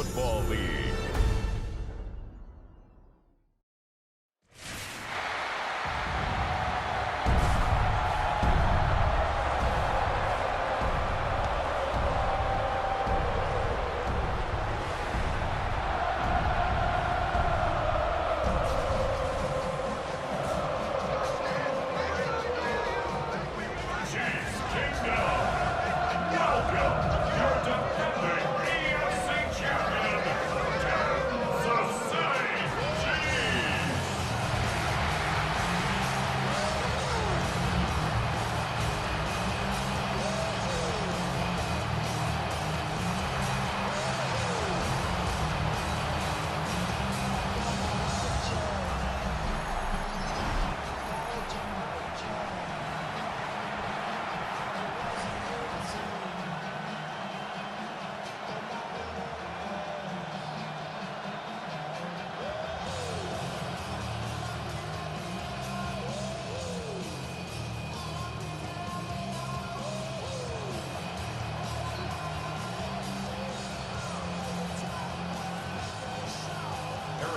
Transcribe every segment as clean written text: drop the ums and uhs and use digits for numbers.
Football League.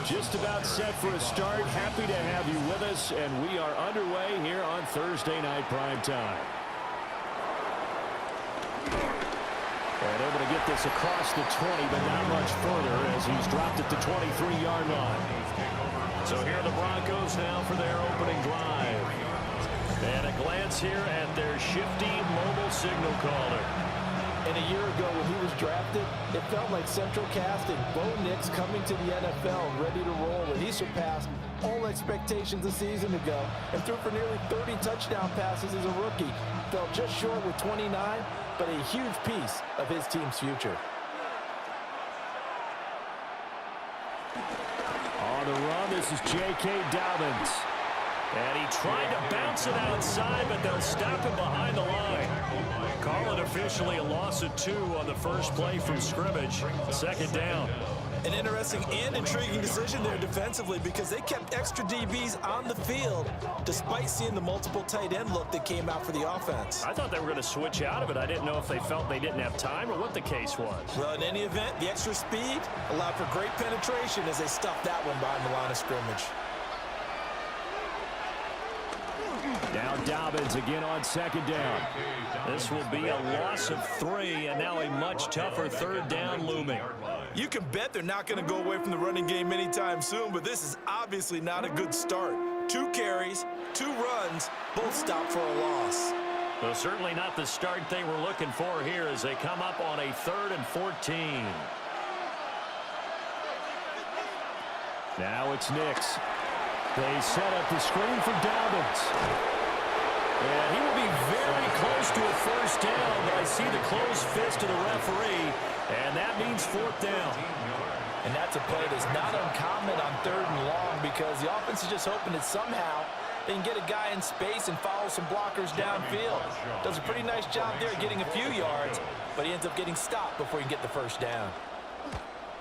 Just about set for a start. Happy to have you with us, and we are underway here on Thursday Night Prime Time. And able to get this across the 20, but not much further as he's dropped it to 23-yard line. So here are the Broncos now for their opening drive. And a glance here at their shifty mobile signal caller. And a year ago when he was drafted, it felt like central casting. Bo Nix coming to the NFL ready to roll, and he surpassed all expectations a season ago and threw for nearly 30 touchdown passes as a rookie. Fell just short with 29, but a huge piece of his team's future. On the run, this is J.K. Dobbins. And he tried to bounce it outside, but they'll stop him behind the line. Call it officially a loss of 2 on the first play from scrimmage. Second down. An interesting and intriguing decision there defensively because they kept extra DBs on the field despite seeing the multiple tight end look that came out for the offense. I thought they were going to switch out of it. I didn't know if they felt they didn't have time or what the case was. Well, in any event, the extra speed allowed for great penetration as they stuffed that one behind the line of scrimmage. Now Dobbins again on second down. This will be a loss of 3, and now a much tougher third down looming. You can bet they're not going to go away from the running game anytime soon, but this is obviously not a good start. 2 carries, 2 runs, both stopped for a loss. Well, certainly not the start they were looking for here as they come up on a 3rd and 14. Now it's Nix. They set up the screen for Dobbins. And he will be very close to a first down, but I see the closed fist of the referee, and that means 4th down. And that's a play that's not uncommon on 3rd and long because the offense is just hoping that somehow they can get a guy in space and follow some blockers downfield. Does a pretty nice job there getting a few yards, but he ends up getting stopped before he can get the first down.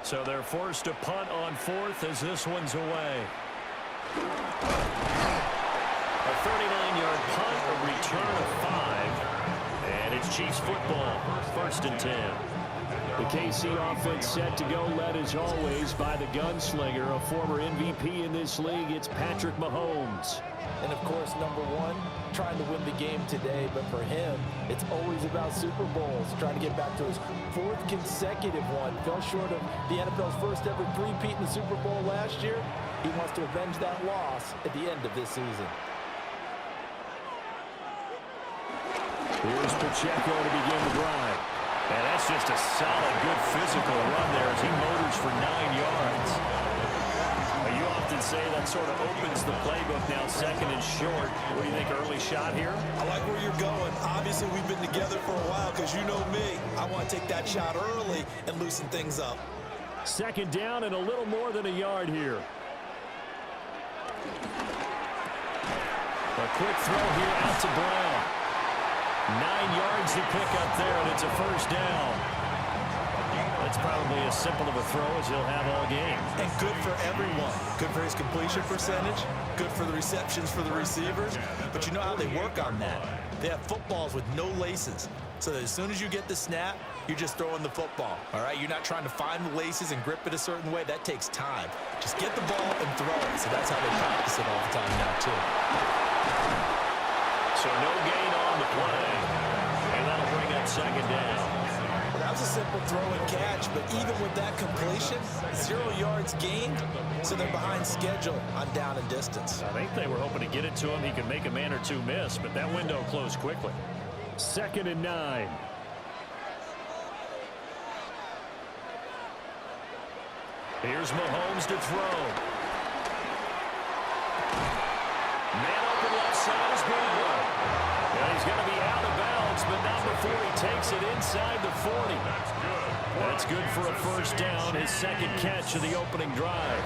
So they're forced to punt on 4th as this one's away. A 39-yard punt, a return of 5, and it's Chiefs football, 1st and 10. The KC offense set to go, led as always by the gunslinger, a former MVP in this league. It's Patrick Mahomes. And, of course, number 1, trying to win the game today. But for him, it's always about Super Bowls, trying to get back to his 4th consecutive one. Fell short of the NFL's first ever three-peat in the Super Bowl last year. He wants to avenge that loss at the end of this season. Here's Pacheco to begin the drive. And that's just a solid, good physical run there as he motors for 9 yards. You often say that sort of opens the playbook now, 2nd and short. What do you think, early shot here? I like where you're going. Obviously, we've been together for a while because you know me. I want to take that shot early and loosen things up. 2nd down and a little more than a yard here. A quick throw here out to Brown. 9 yards to pick up there, and it's a first down. That's probably as simple of a throw as he'll have all game. And good for everyone. Good for his completion percentage. Good for the receptions for the receivers. But you know how they work on that. They have footballs with no laces. So that as soon as you get the snap, you're just throwing the football, all right? You're not trying to find the laces and grip it a certain way. That takes time. Just get the ball and throw it. So that's how they practice it all the time now, too. So no gain on the play, and that'll bring up second down. Well, that was a simple throw and catch, but even with that completion, 0 yards gained, so they're behind schedule on down and distance. I think they were hoping to get it to him. He could make a man or two miss, but that window closed quickly. 2nd and 9. Here's Mahomes to throw. Man open left side is Broncos. And he's going to be out of bounds, but not before he takes it inside the 40. That's good for a first down, his second catch of the opening drive.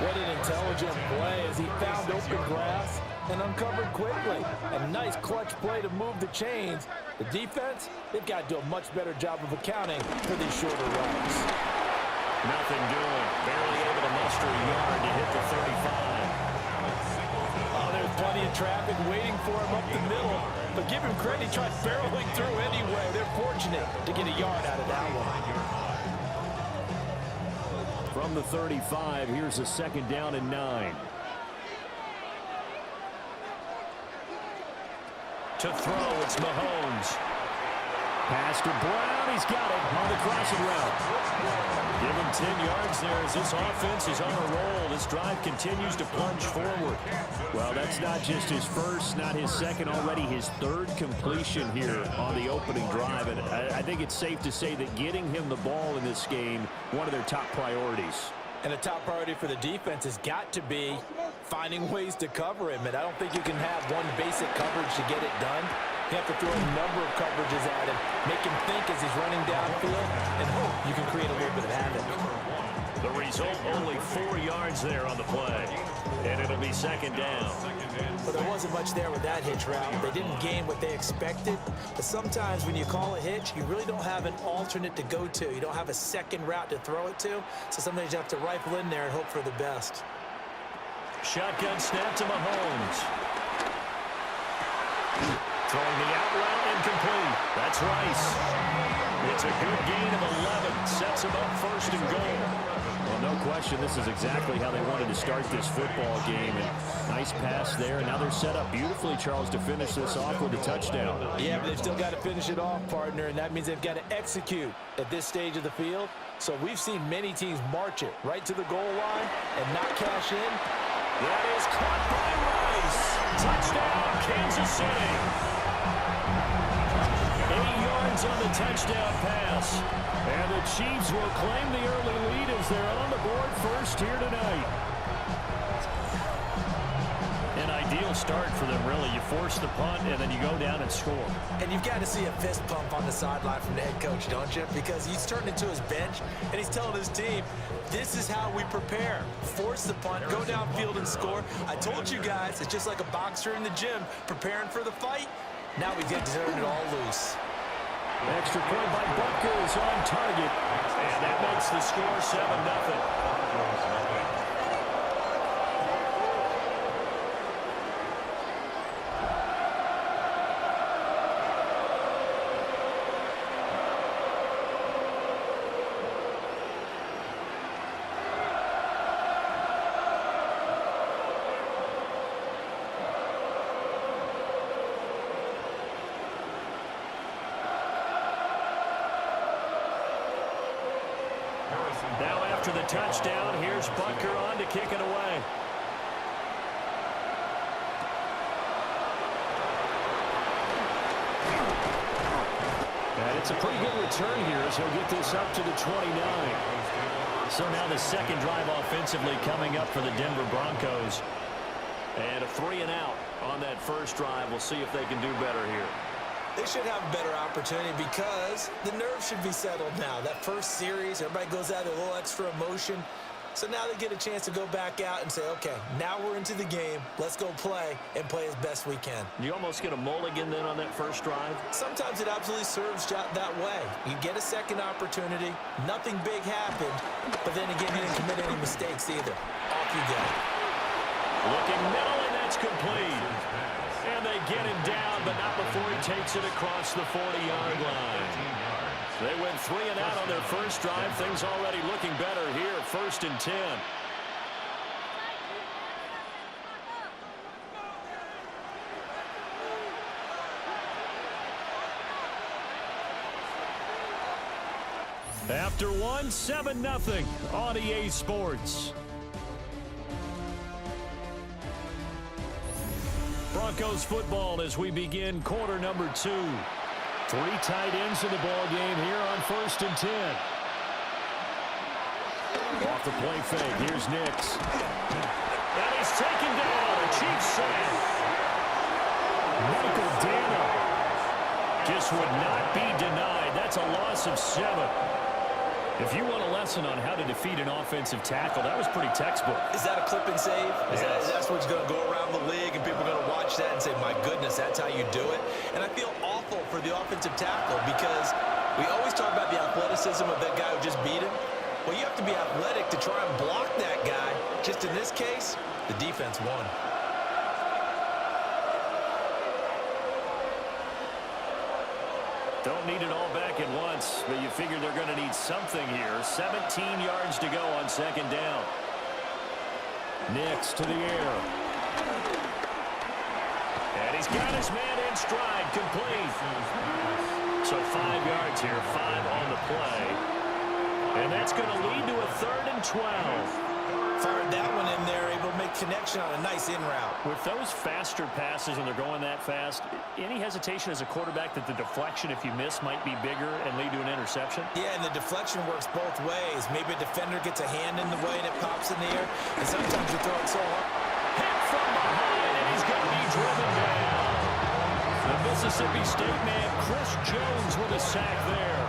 What an intelligent play as he found open grass and uncovered quickly. A nice clutch play to move the chains. The defense, they've got to do a much better job of accounting for these shorter runs. Nothing doing. Barely able to muster a yard to hit the 35. Oh, there's plenty of traffic waiting for him up the middle. But give him credit, he tried barreling through anyway. They're fortunate to get a yard out of that one. From the 35, here's a 2nd down and 9. To throw, it's Mahomes. Pass to Brown, he's got it on the crossing route. Give him 10 yards there as this offense is on a roll. This drive continues to plunge forward. Well, that's not just his first, not his second, already his 3rd completion here on the opening drive. And I think it's safe to say that getting him the ball in this game, one of their top priorities. And a top priority for the defense has got to be finding ways to cover him. And I don't think you can have one basic coverage to get it done. You have to throw a number of coverages at him, make him think as he's running downfield, and hope you can create a little bit of havoc. The result, only 4 yards there on the play. And it'll be 2nd down. But there wasn't much there with that hitch route. They didn't gain what they expected. But sometimes when you call a hitch, you really don't have an alternate to go to. You don't have a second route to throw it to. So sometimes you have to rifle in there and hope for the best. Shotgun snap to Mahomes. Throwing the out route incomplete. That's Rice. It's a good gain of 11. Sets him up 1st and goal. Well, no question, this is exactly how they wanted to start this football game. And nice pass there. And now they're set up beautifully, Charles, to finish this off with a touchdown. Yeah, but they've still got to finish it off, partner. And that means they've got to execute at this stage of the field. So we've seen many teams march it right to the goal line and not cash in. That is caught by Rice. Touchdown, Kansas City. 8 yards on the touchdown pass. And the Chiefs will claim the early lead as they're on the board first here tonight. An ideal start for them, really. You force the punt, and then you go down and score. And you've got to see a fist pump on the sideline from the head coach, don't you? Because he's turned into his bench, and he's telling his team, this is how we prepare. Force the punt, go downfield and score. I told you guys, it's just like a boxer in the gym preparing for the fight. Now we get to turn it all loose. Extra point by Butker is on target. And that makes the score 7-0. Now after the touchdown, here's Butker on to kick it away. And it's a pretty good return here as he'll get this up to the 29. So now the second drive offensively coming up for the Denver Broncos. And a 3-and-out on that first drive. We'll see if they can do better here. They should have a better opportunity because the nerves should be settled now. That first series, everybody goes out with a little extra emotion. So now they get a chance to go back out and say, okay, now we're into the game. Let's go play and play as best we can. You almost get a mulligan then on that first drive? Sometimes it absolutely serves that way. You get a second opportunity. Nothing big happened. But then again, you didn't commit any mistakes either. Off you go. Looking middle, and that's complete. And they get him down, but not before he takes it across the 40-yard line. They went 3 and out on their first drive. Things already looking better here. 1st and 10. After one, 7-0 on EA Sports. Broncos football as we begin quarter number 2. 3 tight ends in the ball game here on 1st and 10. Off the play fake, here's Nix. And he's taken down. A Chiefs sack. Michael Dana just would not be denied. That's a loss of 7. If you want a lesson on how to defeat an offensive tackle, that was pretty textbook. Is that a clip and save? Yes. That's what's going to go around the league, and people are going to watch that and say, my goodness, that's how you do it. And I feel awful for the offensive tackle because we always talk about the athleticism of that guy who just beat him. Well, you have to be athletic to try and block that guy. Just in this case, the defense won. Don't need it all back at once, but you figure they're going to need something here. 17 yards to go on 2nd down. Nix to the air. And he's got his man in stride, complete. So 5 yards here, 5 on the play. And that's going to lead to a 3rd and 12. Fired that one in there, able to make connection on a nice in route. With those faster passes and they're going that fast, any hesitation as a quarterback that the deflection, if you miss, might be bigger and lead to an interception? Yeah, and the deflection works both ways. Maybe a defender gets a hand in the way and it pops in the air, and sometimes you throw it so hard. Hit from behind, and he's going to be driven down. The Mississippi State man, Chris Jones, with a sack there.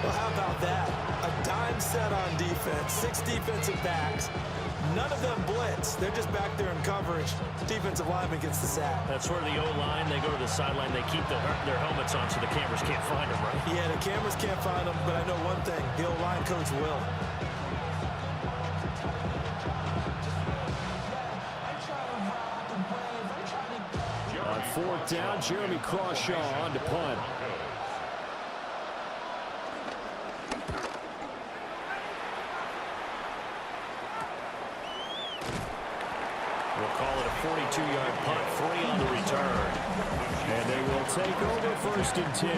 Well, how about that? A dime set on defense, 6 defensive backs. None of them blitz. They're just back there in coverage. Defensive lineman gets the sack. That's where the O-line, they go to the sideline, they keep their helmets on so the cameras can't find them, right? Yeah, the cameras can't find them, but I know one thing. The O-line coach will. On 4th down, Jeremy Crawshaw on to punt. We'll call it a 42-yard punt, 3 on the return. And they will take over 1st and 10.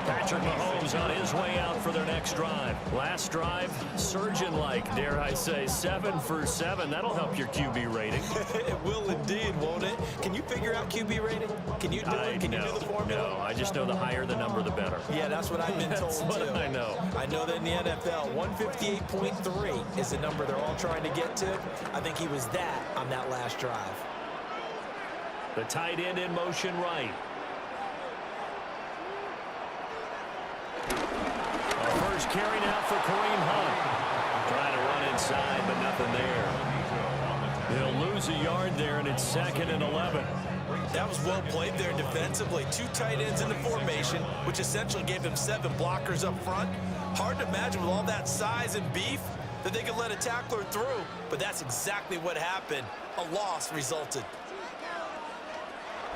Patrick Mahomes on his way out for their next drive. Last drive, surgeon-like, dare I say, 7 for 7. That'll help your QB rating. It will indeed, won't it? Can you figure out QB rating? Can you do it? Can you do the formula? No, I just know the higher the number, the better. Yeah, that's what I've been told, That's what too. I know. I know that in the NFL, 158.3 is the number they're all trying to get to. I think he was that on that last drive. The tight end in motion right. First carry now for Kareem Hunt. Trying to run inside, but nothing there. He'll lose a yard there, and it's 2nd and 11. That was well played there defensively. 2 tight ends in the formation, which essentially gave them 7 blockers up front. Hard to imagine with all that size and beef that they could let a tackler through, but that's exactly what happened. A loss resulted.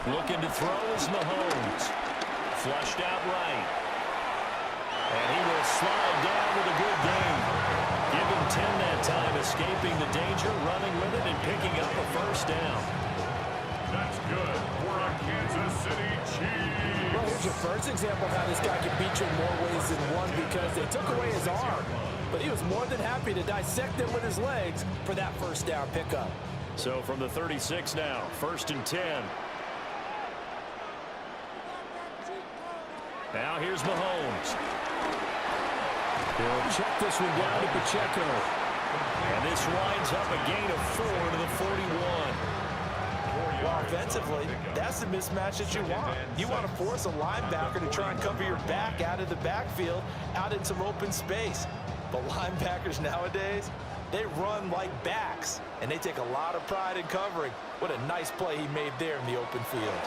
Looking to throw is Mahomes. Flushed out right. And he will slide down with a good gain. Give him 10 that time, escaping the danger, running with it, and picking up a 1st down. That's good for a Kansas City Chiefs. Well, here's your first example of how this guy can beat you in more ways than one because they took away his arm. But he was more than happy to dissect them with his legs for that 1st down pickup. So from the 36 now, 1st and 10. Now here's Mahomes. He'll check this one down to Pacheco. And this winds up a gain of 4 to the 41. Well, offensively, that's the mismatch that you want. You want to force a linebacker to try and cover your back out of the backfield, out in some open space. But linebackers nowadays, they run like backs, and they take a lot of pride in covering. What a nice play he made there in the open field.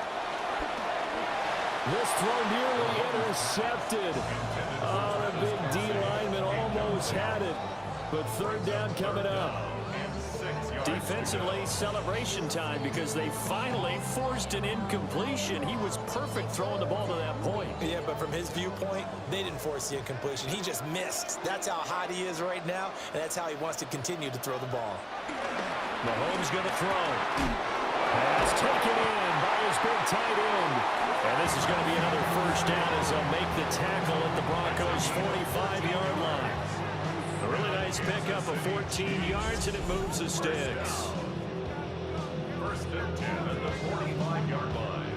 This throw nearly intercepted. Oh, the big D lineman almost had it. But 3rd down coming up. Defensively, celebration time because they finally forced an incompletion. He was perfect throwing the ball to that point. Yeah, but from his viewpoint, they didn't force the incompletion. He just missed. That's how hot he is right now, and that's how he wants to continue to throw the ball. Mahomes going to throw. Pass taken in by his big tight end. And this is going to be another first down as they'll make the tackle at the Broncos' 45-yard line. A really nice pickup of 14 yards, and it moves the sticks. First and 10 at the 45-yard line.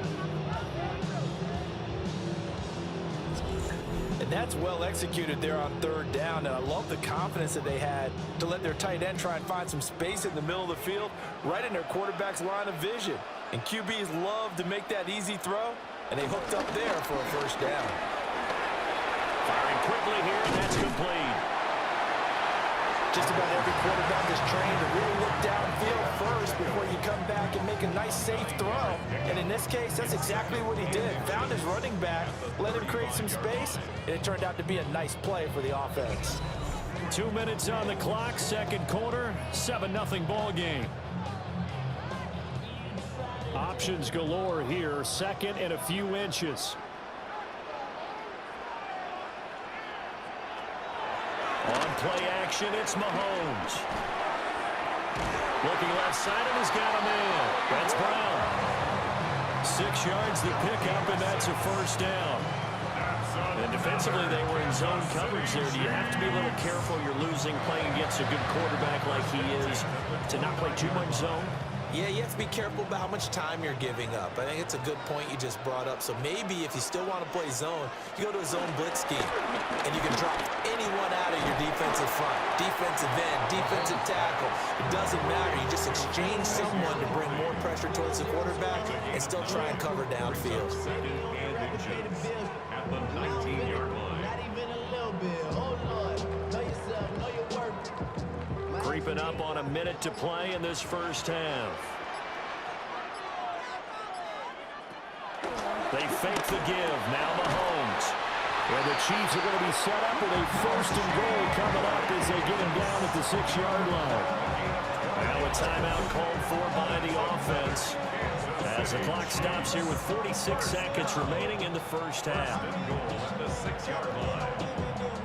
And that's well executed there on third down, and I love the confidence that they had to let their tight end try and find some space in the middle of the field, right in their quarterback's line of vision. And QBs love to make that easy throw, and they hooked up there for a first down. Firing quickly here, and that's complete. Just about every quarterback is trained to really look downfield first before you come back and make a nice, safe throw. And in this case, that's exactly what he did. Found his running back, let him create some space, and it turned out to be a nice play for the offense. 2 minutes on the clock, second quarter, 7-0 ball game. Options galore here, second and a few inches. On play action, it's Mahomes. Looking left side, and he's got him in. That's Brown. 6 yards the pickup, and that's a first down. And defensively, they were in zone coverage there. Do you have to be a little careful? You're losing playing against a good quarterback like he is to not play too much zone? Yeah, you have to be careful about how much time you're giving up. I think it's a good point you just brought up. So maybe if you still want to play zone, you go to a zone blitz scheme, and you can drop anyone out of your defensive front, defensive end, defensive tackle. It doesn't matter. You just exchange someone to bring more pressure towards the quarterback and still try and cover downfield. At the 19-yard line. Not even a little bit. Oh, Lord. Know yourself. Know your work. Creeping up on a minute to play in this first half. They fake the give. Now Mahomes. And the Chiefs are going to be set up with a first and goal coming up as they get him down at the 6-yard line. Now a timeout called for by the offense as the clock stops here with 46 seconds remaining in the first half. At the 6-yard line.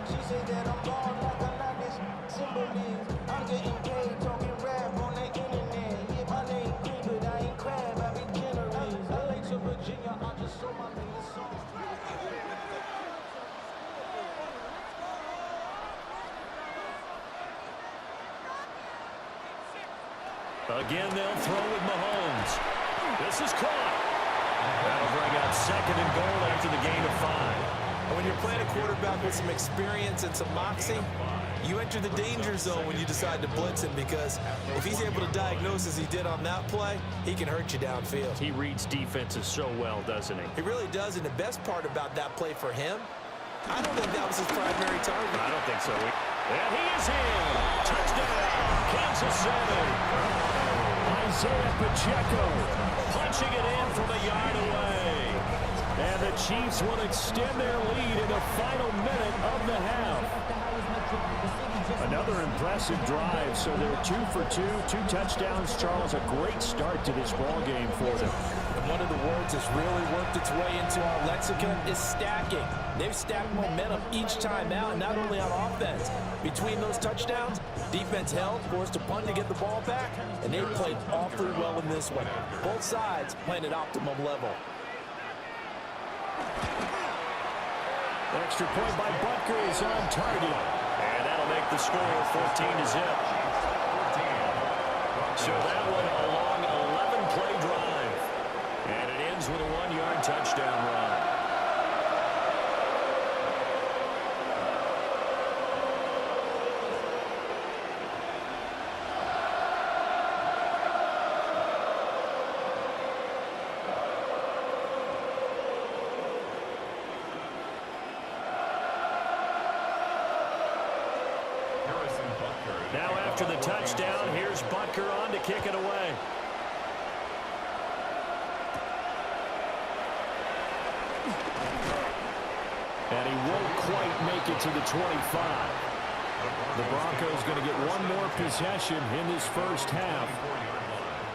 She said that I'm gone like a lavish symbolism. I'm getting paid talking rap on the internet. Yeah, my name green, but I ain't crab. I be generous. I like to Virginia. I just saw my name song. Again, they'll throw with Mahomes. This is caught. That'll bring out second and goal after the gain of 5. And when you're playing a quarterback with some experience and some moxie, you enter the danger zone when you decide to blitz him, because if he's able to diagnose as he did on that play, he can hurt you downfield. He reads defenses so well, doesn't he? He really does, and the best part about that play for him, I don't think that was his primary target. I don't think so. And he is in. Touchdown, Kansas City. Isaiah Pacheco punching it in from a yard away. And the Chiefs will extend their lead in the final minute of the half. Another impressive drive, so they're 2 for 2, 2 touchdowns. Charles, a great start to this ball game for them. And one of the words that's really worked its way into our lexicon is stacking. They've stacked momentum each time out, not only on offense. Between those touchdowns, defense held, forced a punt to get the ball back, and they played awfully well in this one. Both sides playing at optimum level. Extra point by Butker is on target. And that'll make the score 14-0. So that one a long 11-play drive. And it ends with a 1-yard touchdown run. Now after the touchdown, here's Butker on to kick it away. And he won't quite make it to the 25. The Broncos going to get one more possession in this first half.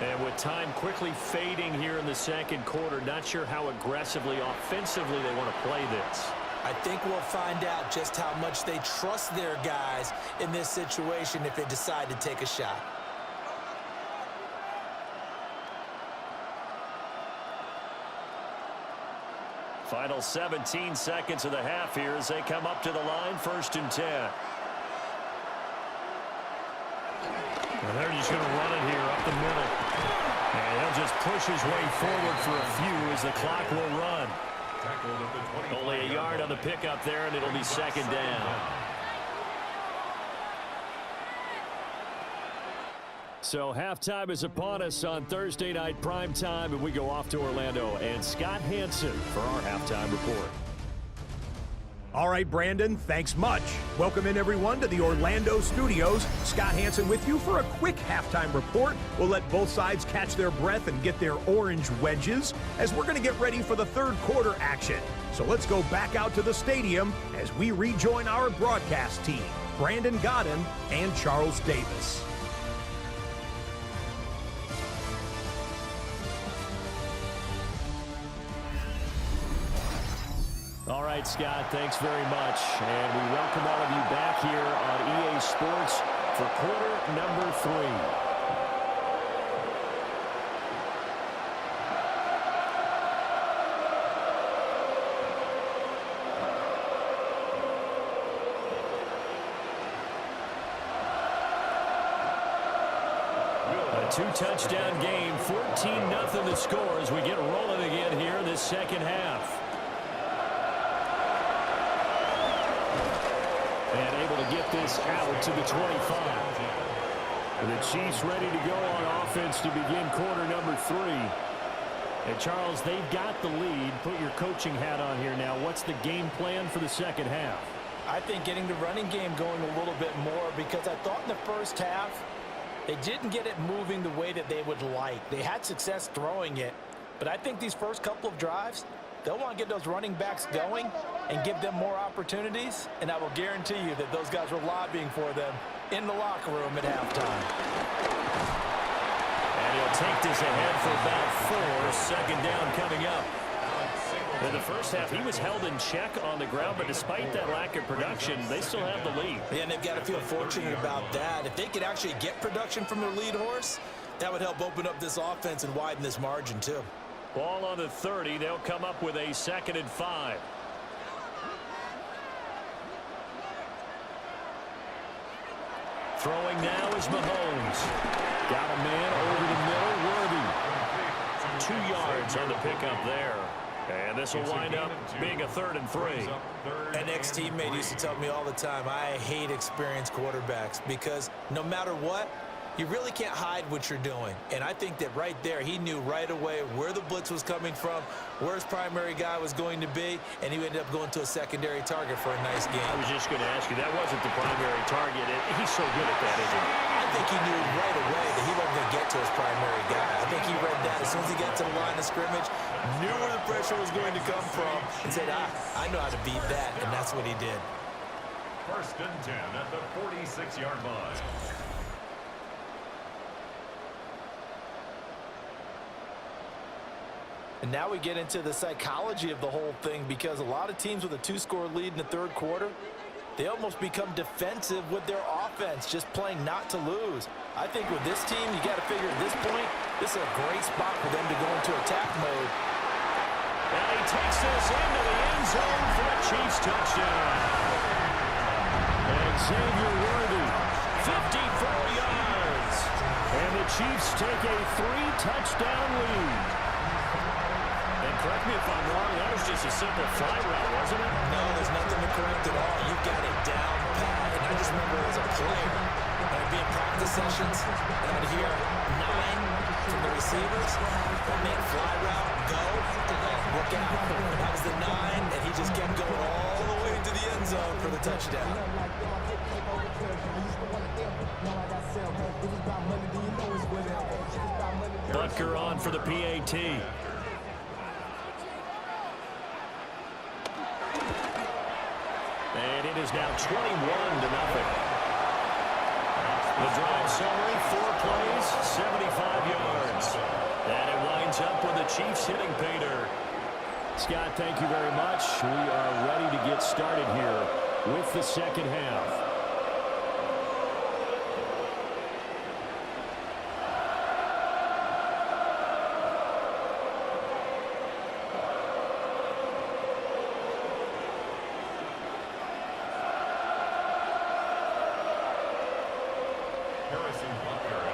And with time quickly fading here in the second quarter, not sure how aggressively, offensively they want to play this. I think we'll find out just how much they trust their guys in this situation if they decide to take a shot. Final 17 seconds of the half here as they come up to the line, 1st and 10. And they're just going to run it here up the middle. And he'll just push his way forward for a few as the clock will run. Only a yard on the pickup there, and it'll be 2nd down. So halftime is upon us on Thursday night prime time, and we go off to Orlando and Scott Hansen for our halftime report. All right, Brandon, thanks much. Welcome in, everyone, to the Orlando studios. Scott Hansen with you for a quick halftime report. We'll let both sides catch their breath and get their orange wedges as we're going to get ready for the third quarter action. So let's go back out to the stadium as we rejoin our broadcast team, Brandon Godden and Charles Davis. All right, Scott, thanks very much. And we welcome all of you back here on EA Sports for quarter number 3. A 2-touchdown game, 14-0 the score as we get rolling again here in this second half. And able to get this out to the 25. And the Chiefs ready to go on offense to begin quarter number 3. And Charles, they've got the lead. Put your coaching hat on here now. What's the game plan for the second half? I think getting the running game going a little bit more, because I thought in the first half they didn't get it moving the way that they would like. They had success throwing it, but I think these first couple of drives, they'll want to get those running backs going and give them more opportunities, and I will guarantee you that those guys were lobbying for them in the locker room at halftime. And he'll take this ahead for about 4. 2nd down coming up. In the first half, he was held in check on the ground, but despite that lack of production, they still have the lead. Yeah, and they've got to feel fortunate about that. If they could actually get production from their lead horse, that would help open up this offense and widen this margin too. Ball on the 30. They'll come up with a 2nd and 5. Throwing now is Mahomes. Got a man over the middle, Worthy. 2 yards on the pickup there. And this will wind up being a 3rd and 3. An ex-teammate used to tell me all the time, I hate experienced quarterbacks because no matter what, you really can't hide what you're doing. And I think that right there, he knew right away where the blitz was coming from, where his primary guy was going to be, and he ended up going to a secondary target for a nice game. I was just going to ask you, that wasn't the primary target. He's so good at that, isn't he? I think he knew right away that he wasn't going to get to his primary guy. I think he read that as soon as he got to the line of scrimmage, knew where the pressure was going to come from, and said, I know how to beat that, and that's what he did. 1st and 10 at the 46-yard line. And now we get into the psychology of the whole thing, because a lot of teams with a 2-score lead in the third quarter, they almost become defensive with their offense, just playing not to lose. I think with this team, you got to figure at this point, this is a great spot for them to go into attack mode. And he takes this into the end zone for a Chiefs touchdown. And Xavier Worthy, 54 yards. And the Chiefs take a 3-touchdown lead. Correct me if I'm wrong, that was just a simple fly route, wasn't it? No, there's nothing to correct at all. You got it down pat. And I just remember as a player, when I'd be in practice sessions, and I'd hear 9 from the receivers. That meant fly route, go, look out. That was the 9, and he just kept going all the way to the end zone for the touchdown. Butker on for the PAT. And it is now 21-0. The drive summary, 4 plays, 75 yards. And it winds up with the Chiefs hitting pay dirt. Scott, thank you very much. We are ready to get started here with the second half.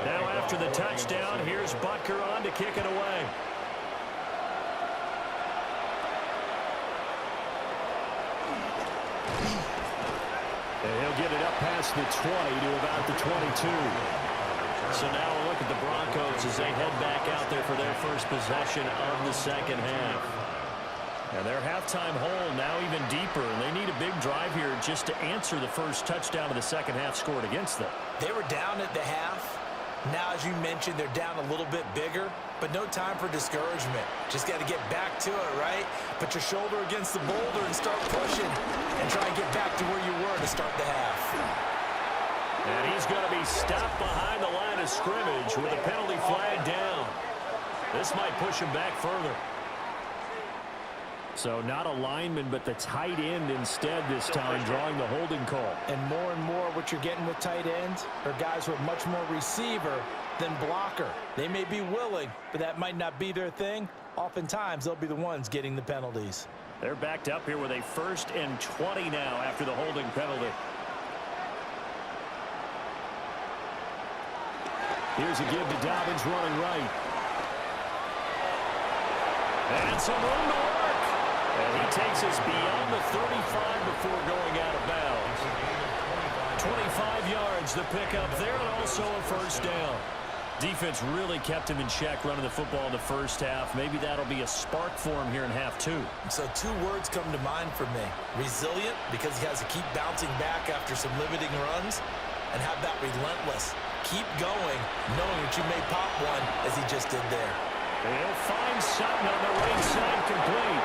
Now after the touchdown, here's Butker on to kick it away. And he'll get it up past the 20 to about the 22. So now a look at the Broncos as they head back out there for their first possession of the second half. And their halftime hole now even deeper, and they need a big drive here just to answer the first touchdown of the second half scored against them. They were down at the half. Now, as you mentioned, they're down a little bit bigger, but no time for discouragement. Just got to get back to it, right? Put your shoulder against the boulder and start pushing and try and get back to where you were to start the half. And he's going to be stopped behind the line of scrimmage with a penalty flag down. This might push him back further. So not a lineman, but the tight end instead this time, drawing the holding call. And more what you're getting with tight ends are guys who are much more receiver than blocker. They may be willing, but that might not be their thing. Oftentimes, they'll be the ones getting the penalties. They're backed up here with a 1st and 20 now after the holding penalty. Here's a give to Dobbins running right. And some room to work. And he takes us beyond the 35 before going out of bounds. 25 yards the pickup there, and also a first down. Defense really kept him in check running the football in the first half. Maybe that'll be a spark for him here in half 2. So 2 words come to mind for me. Resilient, because he has to keep bouncing back after some limiting runs. And how about relentless? Keep going, knowing that you may pop one, as he just did there. He'll find something on the right side complete.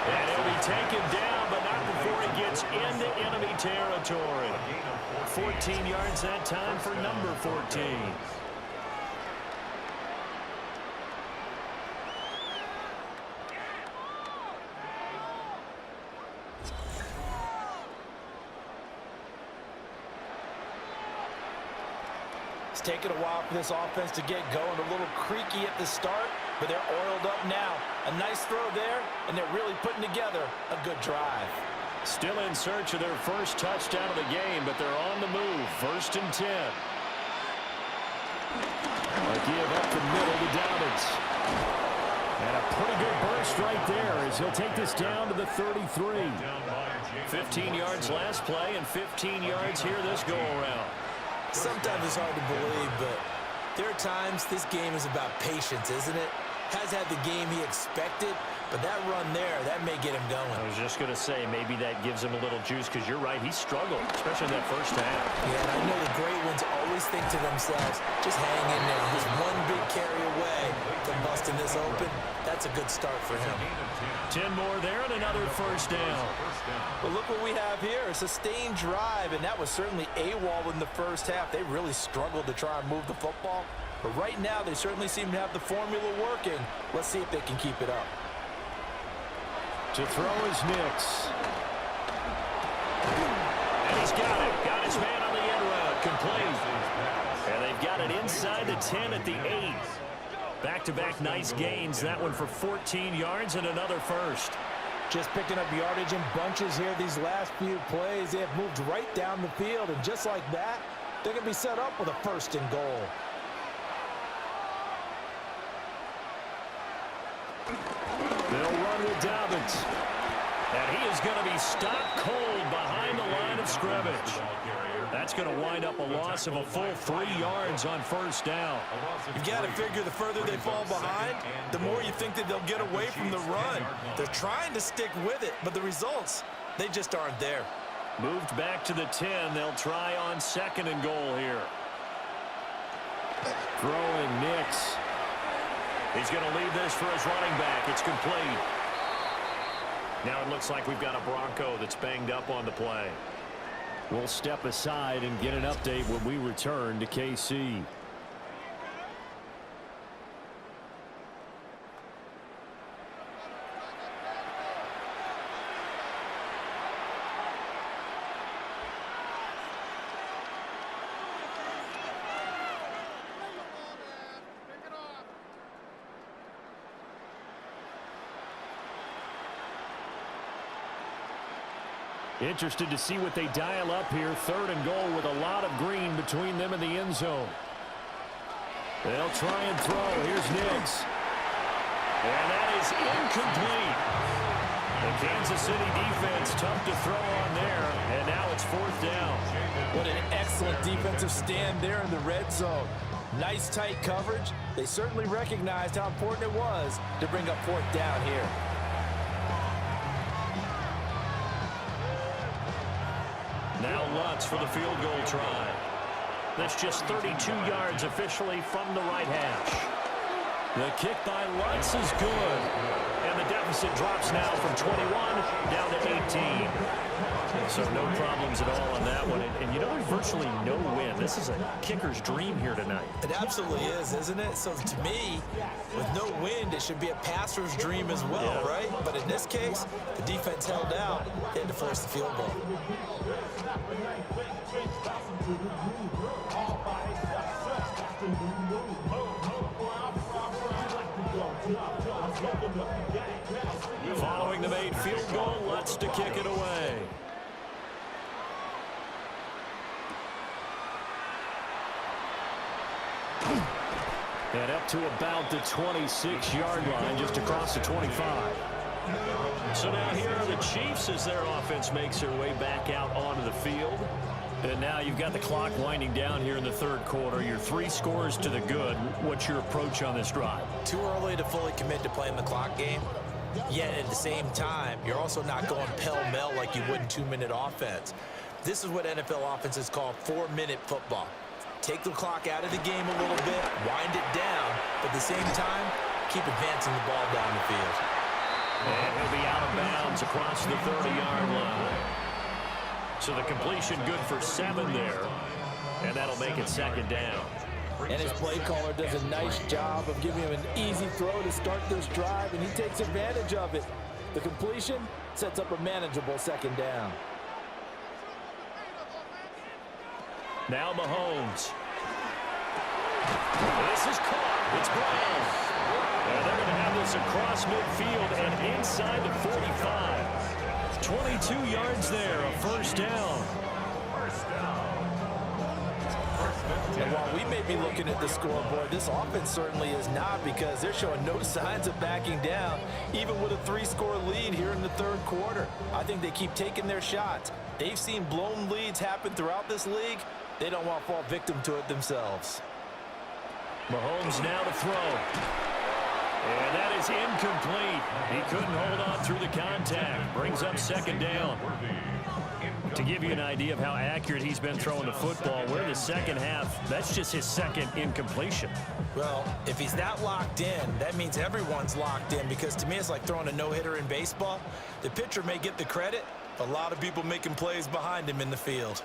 And he'll be taken down, but not before he gets into enemy territory. 14 yards that time for number 14. It's taken a while for this offense to get going. A little creaky at the start, but they're oiled up now. A nice throw there, and they're really putting together a good drive. Still in search of their first touchdown of the game, but they're on the move. 1st and 10. A give up the middle to Dobbins. And a pretty good burst right there as he'll take this down to the 33. 15 yards last play and 15 yards here this go-around. Sometimes it's hard to believe, but there are times this game is about patience, isn't it? Has had the game he expected, but that run there, that may get him going. I was just going to say, maybe that gives him a little juice, because you're right, he struggled, especially in that first half. Yeah, and I know the great ones always think to themselves, just hang in there. Just one big carry away from busting this open. That's a good start for him. 10 more there and another first down. Well, look what we have here, a sustained drive, and that was certainly AWOL in the first half. They really struggled to try and move the football. But right now, they certainly seem to have the formula working. Let's see if they can keep it up. To throw is Nix. And he's got it. Got his man on the end route. Complete. And they've got it inside the 10 at the 8. Back-to-back nice gains. That one for 14 yards and another first. Just picking up yardage in bunches here these last few plays. They have moved right down the field, and just like that, they're going to be set up with a 1st and goal. They'll run with Dobbins. And he is going to be stopped cold behind the line of scrimmage. That's going to wind up a loss of a full 3 yards on first down. You've got to figure the further they fall behind, the more you think that they'll get away from the run. They're trying to stick with it, but the results, they just aren't there. Moved back to the 10. They'll try on 2nd and goal here. Throwing Nix. He's going to leave this for his running back. It's complete. Now it looks like we've got a Bronco that's banged up on the play. We'll step aside and get an update when we return to KC. Interested to see what they dial up here. 3rd and goal with a lot of green between them and the end zone. They'll try and throw. Here's Nix. And that is incomplete. The Kansas City defense tough to throw on there. And now it's 4th down. What an excellent defensive stand there in the red zone. Nice tight coverage. They certainly recognized how important it was to bring up 4th down here. Now Lutz for the field goal try. That's just 32 yards officially from the right hash. The kick by Lutz is good. And the deficit drops now from 21 down to 18. So no problems at all on that one. And you know, there's virtually no win. This is a kicker's dream here tonight. It absolutely is, isn't it? So to me, with no wind, it should be a passer's dream as well, right? But in this case, the defense held out. They had to force the field goal. Following the made field goal, Lutz to kick it away. And up to about the 26-yard line, just across the 25. So now here are the Chiefs as their offense makes their way back out onto the field. And now you've got the clock winding down here in the 3rd quarter. You're 3 scores to the good. What's your approach on this drive? Too early to fully commit to playing the clock game. Yet at the same time, you're also not going pell-mell like you would in 2-minute offense. This is what NFL offenses call 4-minute football. Take the clock out of the game a little bit, wind it down, but at the same time, keep advancing the ball down the field. And he'll be out of bounds across the 30-yard line. So the completion good for 7 there, and that'll make it 2nd down. And his play caller does a nice job of giving him an easy throw to start this drive, and he takes advantage of it. The completion sets up a manageable 2nd down. Now Mahomes. This is caught. It's Brown. And they're going to have this across midfield and inside the 45. 22 yards there, a 1st down. And while we may be looking at the scoreboard, this offense certainly is not, because they're showing no signs of backing down, even with a 3-score lead here in the 3rd quarter. I think they keep taking their shots. They've seen blown leads happen throughout this league. They don't want to fall victim to it themselves. Mahomes now to throw. And that is incomplete. He couldn't hold on through the contact. Brings up 2nd down. To give you an idea of how accurate he's been throwing the football, we're in the 2nd half. That's just his 2nd incompletion. Well, if he's that locked in, that means everyone's locked in, because to me it's like throwing a no-hitter in baseball. The pitcher may get the credit, a lot of people making plays behind him in the field.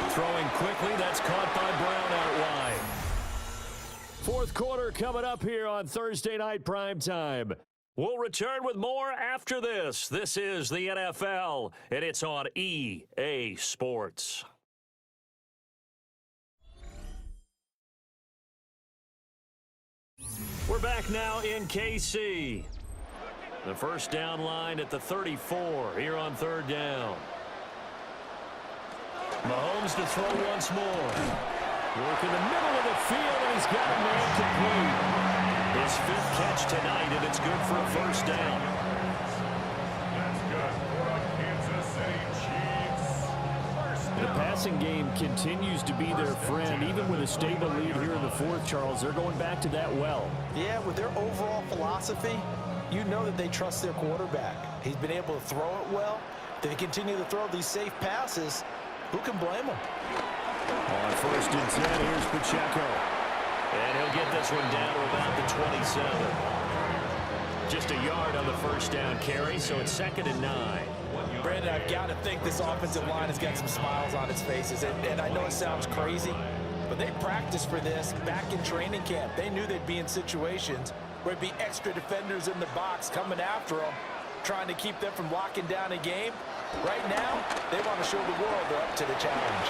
Throwing quickly, that's caught by Brown out wide. 4th quarter coming up here on Thursday Night Primetime. We'll return with more after this. This is the NFL, and it's on EA Sports. We're back now in KC. The 1st down line at the 34 here on 3rd down. Mahomes to throw once more. Work in the middle of the field, and he's got man complete. His 5th catch tonight, and it's good for a 1st down. That's good for a Kansas City Chiefs. The passing game continues to be their friend, even with a stable lead here in the 4th, Charles. They're going back to that well. Yeah, with their overall philosophy, you know that they trust their quarterback. He's been able to throw it well. They continue to throw these safe passes. Who can blame them? On 1st and 10, here's Pacheco. And he'll get this one down to about the 27. Just a yard on the 1st down carry, so it's 2nd and 9. Brandon, I've got to think this offensive line has got some smiles on its faces. And I know it sounds crazy, but they practiced for this back in training camp. They knew they'd be in situations where there'd be extra defenders in the box coming after them, trying to keep them from locking down a game. Right now, they want to show the world they're up to the challenge.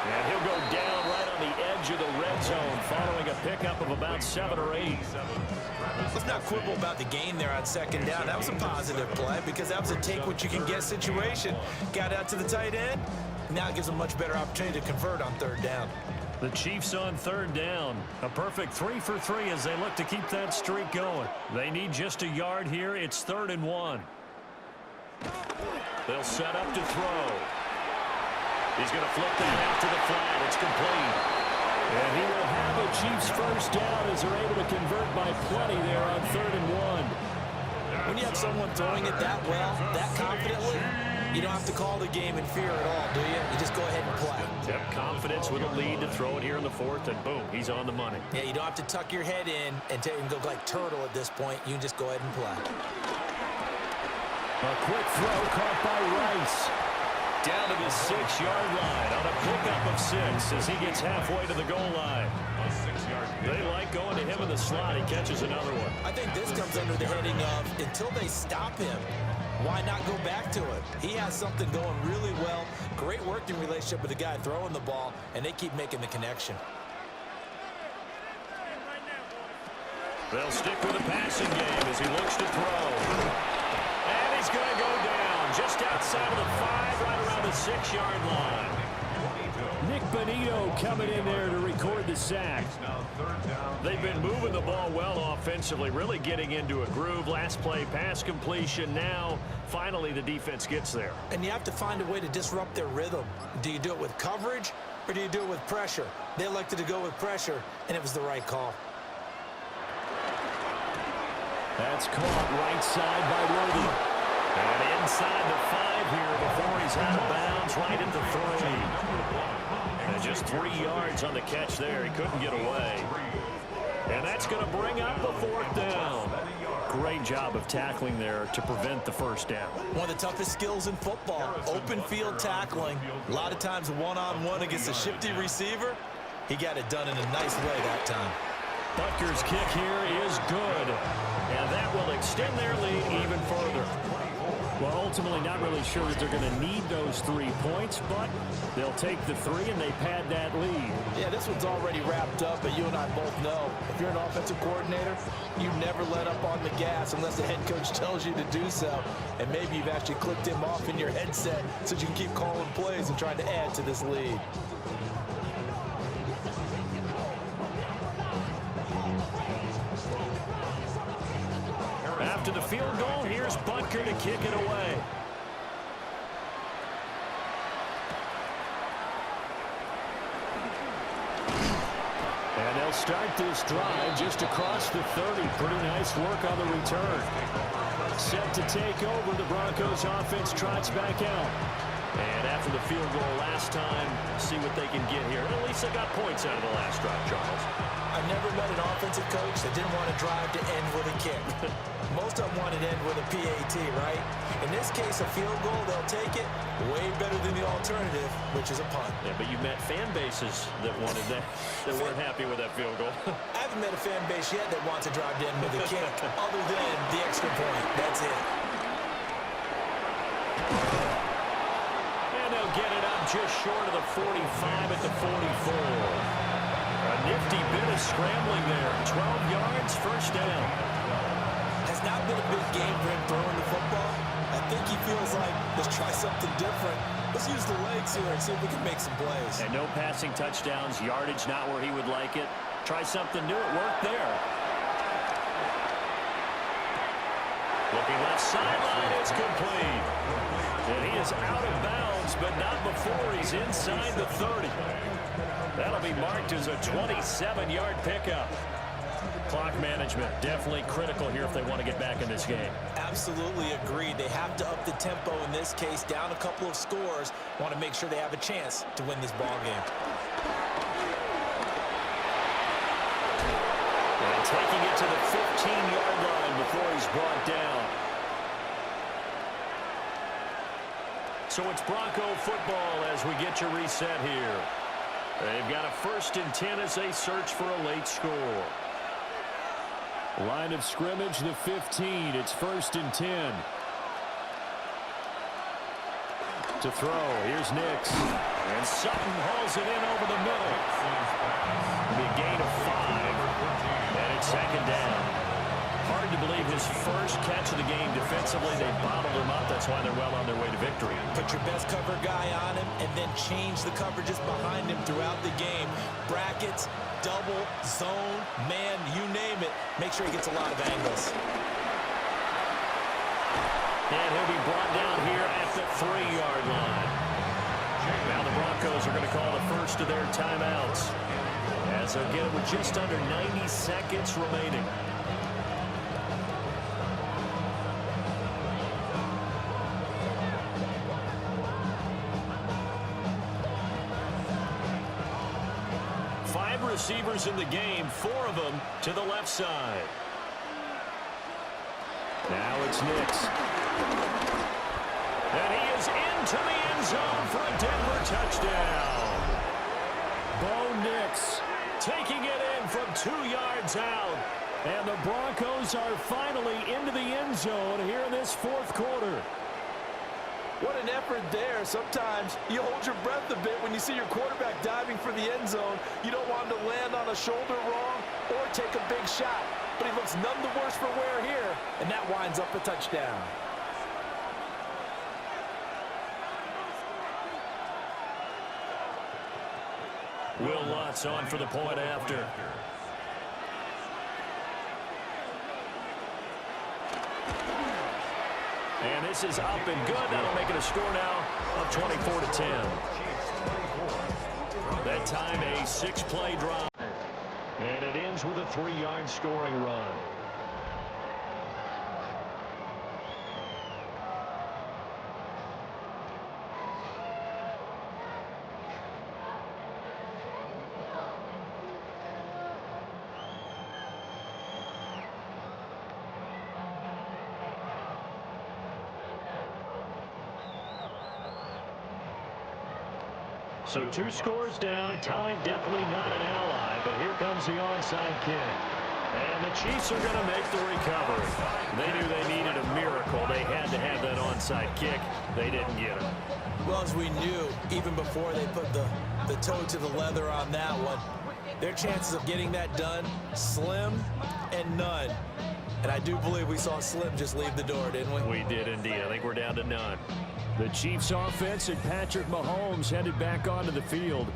And he'll go down right on the edge of the red zone following a pickup of about 7 or 8. Let's not quibble about the gain there on second down. That was a positive play because that was a take-what-you-can-get situation. Got out to the tight end. Now it gives them a much better opportunity to convert on third down. The Chiefs on third down. A perfect 3 for 3 as they look to keep that streak going. They need just a yard here. It's 3rd and 1. They'll set up to throw. He's going to flip that out to the flat. It's complete. And he will have a Chiefs first down as they're able to convert by plenty there on 3rd and 1. When you have someone throwing it that well, that confidently, you don't have to call the game in fear at all, do you? You just go ahead and play. Yep, confidence with a lead to throw it here in the 4th, and boom, he's on the money. Yeah, you don't have to tuck your head in and go like turtle at this point. You can just go ahead and play. A quick throw caught by Rice. Down to the 6-yard line on a pickup of 6 as he gets halfway to the goal line. They like going to him in the slot. He catches another one. I think this comes under the heading of until they stop him, why not go back to it? He has something going really well. Great working relationship with the guy throwing the ball, and they keep making the connection. They'll stick with the passing game as he looks to throw. And he's going to go down just outside of the 5, right around the 6-yard line. Nick Bonito coming in there to record the sack. They've been moving the ball well offensively, really getting into a groove. Last play, pass completion. Now, finally, the defense gets there. And you have to find a way to disrupt their rhythm. Do you do it with coverage, or do you do it with pressure? They elected to go with pressure, and it was the right call. That's caught right side by Worthy. And inside the 5 here before he's out of bounds, right at the 3. And just 3 yards on the catch there. He couldn't get away. And that's going to bring up the 4th down. Great job of tackling there to prevent the first down. One of the toughest skills in football, open field tackling. A lot of times one-on-one against a shifty receiver. He got it done in a nice way that time. Butker's kick here is good. And that will extend their lead even further. Well, ultimately not really sure that they're going to need those 3 points, but they'll take the 3 and they pad that lead. Yeah, this one's already wrapped up, but you and I both know if you're an offensive coordinator, you never let up on the gas unless the head coach tells you to do so. And maybe you've actually clicked him off in your headset so you can keep calling plays and trying to add to this lead. After the field goal, here's Butker to kick it away. And they'll start this drive just across the 30. Pretty nice work on the return. Set to take over, the Broncos offense trots back out. And after the field goal last time, see what they can get here. At least they got points out of the last drive, Charles. I've never met an offensive coach that didn't want to drive to end with a kick. Most of them want to end with a PAT, right? In this case, a field goal, they'll take it way better than the alternative, which is a punt. Yeah, but you met fan bases that wanted that, that weren't happy with that field goal. I haven't met a fan base yet that wants to drive to end with a kick, other than the extra point. That's it. And they'll get it up just short of the 45 at the 44. A nifty bit of scrambling there. 12 yards, first down. Has not been a big game for him throwing the football. I think he feels like, let's try something different. Let's use the legs here and see if we can make some plays. And no passing touchdowns, yardage not where he would like it. Try something new, it worked there. Looking left sideline, it's complete. And he is out of bounds, but not before he's inside the 30. That'll be marked as a 27-yard pickup. Clock management, definitely critical here if they want to get back in this game. Absolutely agreed. They have to up the tempo in this case, down a couple of scores. Want to make sure they have a chance to win this ball game. And taking it to the 15-yard line before he's brought down. So it's Bronco football as we get you reset here. They've got a 1st and 10 as they search for a late score. Line of scrimmage, the 15. It's 1st and 10. To throw, here's Nix. And Sutton hauls it in over the middle. It'll be a gain of 5. And it's 2nd down. Hard to believe his first catch of the game defensively. They bottled him up. That's why they're well on their way to victory. Put your best cover guy on him and then change the coverages behind him throughout the game. Brackets, double, zone, man, you name it. Make sure he gets a lot of angles. And he'll be brought down here at the 3-yard line. Now the Broncos are going to call the first of their timeouts, as they'll get it with just under 90 seconds remaining. Receivers in the game, 4 of them to the left side. Now it's Nix. And he is into the end zone for a Denver touchdown. Bo Nix taking it in from 2 yards out. And the Broncos are finally into the end zone here in this 4th quarter. What an effort there. Sometimes you hold your breath a bit when you see your quarterback diving for the end zone. You don't want him to land on a shoulder wrong or take a big shot. But he looks none the worse for wear here, and that winds up a touchdown. Will Lutz on for the point after. And this is up and good. That'll make it a score now of 24-10. That time a 6-play drive. And it ends with a 3-yard scoring run. So 2 scores down. Time definitely not an ally, but here comes the onside kick. And the Chiefs are going to make the recovery. They knew they needed a miracle. They had to have that onside kick. They didn't get it. Well, as we knew, even before they put the toe to the leather on that one, their chances of getting that done, slim and none. And I do believe we saw Slim just leave the door, didn't we? We did indeed. I think we're down to none. The Chiefs offense and Patrick Mahomes headed back onto the field.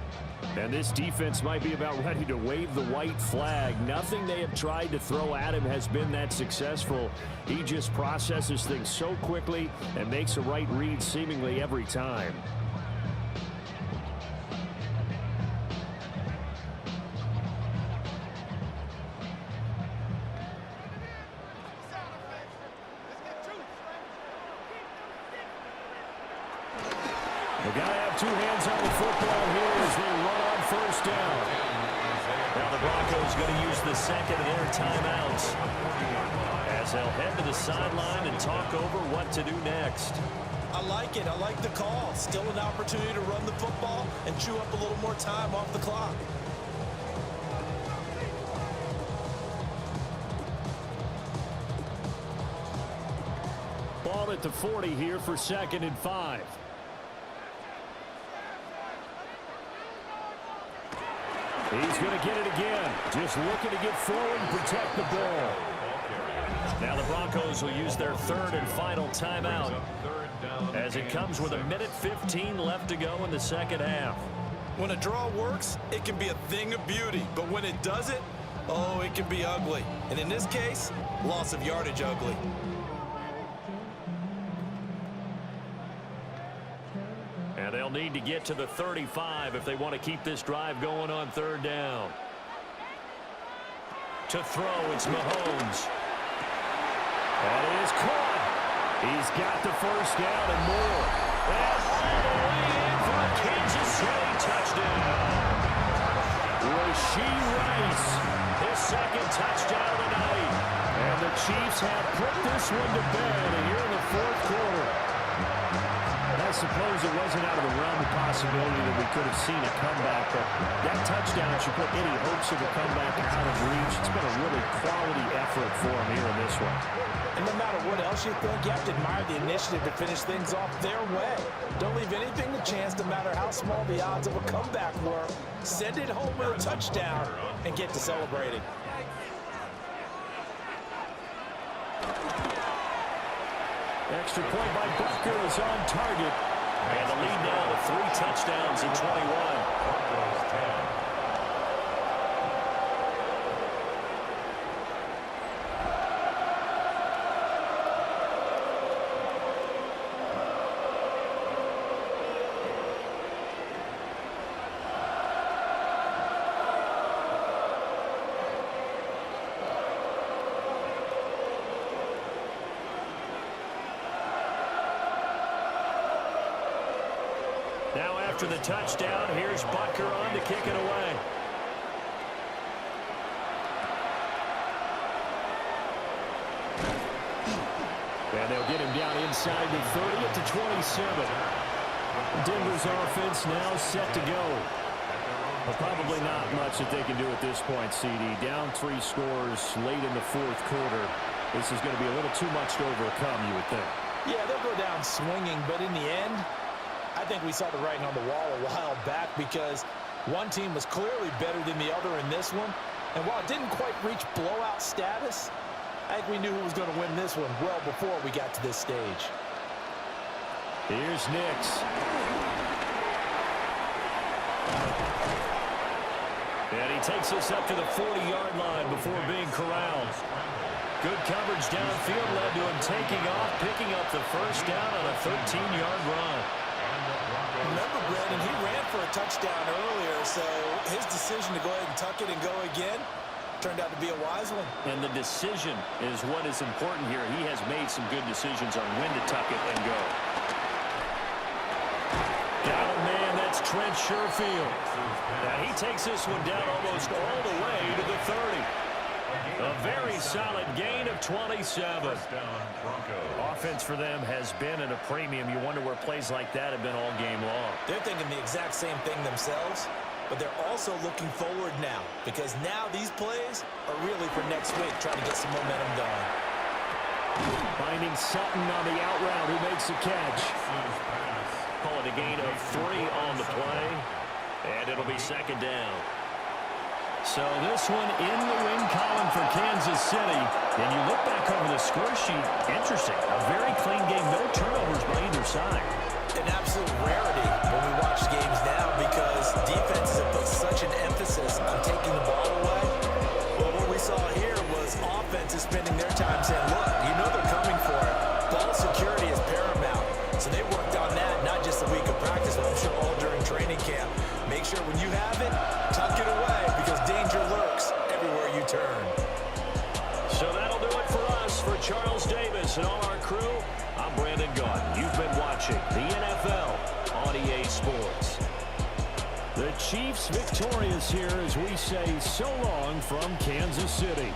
And this defense might be about ready to wave the white flag. Nothing they have tried to throw at him has been that successful. He just processes things so quickly and makes a right read seemingly every time. They got to have 2 hands on the football here as they run on 1st down. Now the Broncos going to use the 2nd of their timeouts as they'll head to the sideline and talk over what to do next. I like it. I like the call. Still an opportunity to run the football and chew up a little more time off the clock. Ball at the 40 here for 2nd and 5. He's going to get it again. Just looking to get forward and protect the ball. Now the Broncos will use their 3rd and final timeout as it comes with 1:15 left to go in the 2nd half. When a draw works, it can be a thing of beauty. But when it doesn't, oh, it can be ugly. And in this case, loss of yardage ugly. And they'll need to get to the 35 if they want to keep this drive going on 3rd down. To throw, it's Mahomes. That is caught. He's got the 1st down and more. And all the way in for a Kansas City touchdown. Rashee Rice, his 2nd touchdown of the night. And the Chiefs have put this one to bed here in the 4th quarter. As I suppose it wasn't out of the realm of possibility that we could have seen a comeback, but that touchdown should put any hopes of a comeback out of reach. It's been a really quality effort for him here in this one. And no matter what else you think, you have to admire the initiative to finish things off their way. Don't leave anything to chance, no matter how small the odds of a comeback were. Send it home with a touchdown and get to celebrating. Extra point by Butker is on target. And the lead now to 3 touchdowns in 21. Now after the touchdown, here's Butker on to kick it away. And they'll get him down inside the 30 at the 27. Denver's offense now set to go. But probably not much that they can do at this point, CD. Down 3 scores late in the 4th quarter. This is going to be a little too much to overcome, you would think. Yeah, they'll go down swinging, but in the end, I think we saw the writing on the wall a while back because one team was clearly better than the other in this one. And while it didn't quite reach blowout status, I think we knew who was going to win this one well before we got to this stage. Here's Nix. And he takes us up to the 40-yard line before being corralled. Good coverage downfield led to him taking off, picking up the first down on a 13-yard run. Remember, Brandon, he ran for a touchdown earlier, so his decision to go ahead and tuck it and go again turned out to be a wise one. And the decision is what is important here. He has made some good decisions on when to tuck it and go. Got him, man. That's Trent Sherfield. Now he takes this one down almost all the way to the 30. A very solid gain of 27. Offense for them has been at a premium. You wonder where plays like that have been all game long. They're thinking the exact same thing themselves, but they're also looking forward now because now these plays are really for next week, trying to get some momentum going. Finding Sutton on the out route who makes the catch. Call it a gain of 3 on the play, and it'll be 2nd down. So this one in the win column for Kansas City. And you look back over the score sheet, interesting. A very clean game, no turnovers by either side. An absolute rarity when we watch games now because defenses have put such an emphasis on taking the ball away. Well, what we saw here was offenses spending their time saying, look, you know they're coming for it. Ball security is paramount. So they worked on that, not just a week of practice, but I'm sure all during training camp. Make sure when you have it, tuck it away because danger lurks everywhere you turn. So that'll do it for us. For Charles Davis and all our crew, I'm Brandon Gaudin. You've been watching the NFL on EA Sports. The Chiefs victorious here as we say so long from Kansas City.